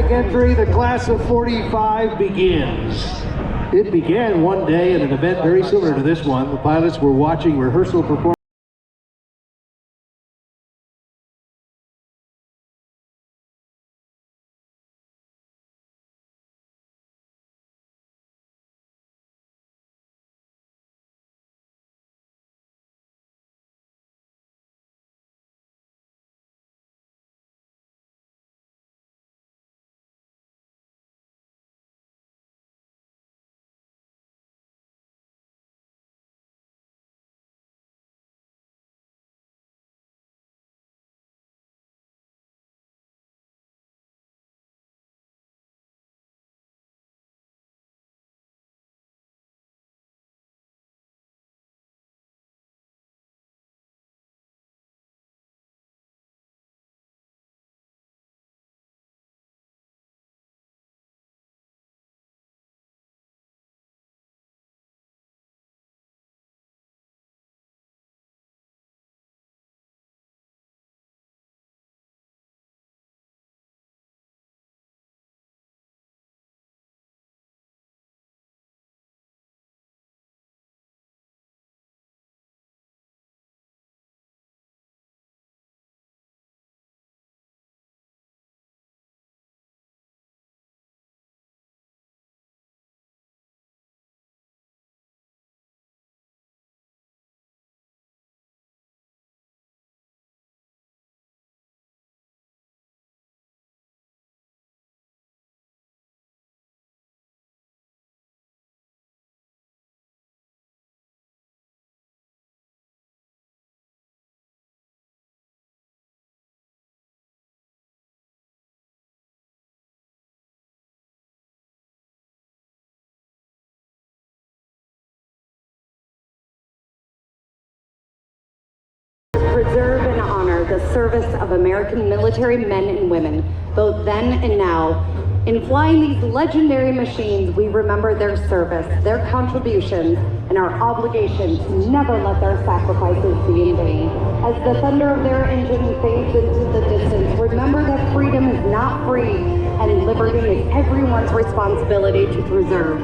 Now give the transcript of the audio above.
traffic entry, the class of 45 begins. It began one day at an event very similar to this one. The pilots were watching rehearsal performance. Preserve and honor the service of American military men and women, both then and now. In flying these legendary machines, we remember their service, their contributions, and our obligation to never let their sacrifices be in vain. As the thunder of their engine fades into the distance, remember that freedom is not free, and liberty is everyone's responsibility to preserve.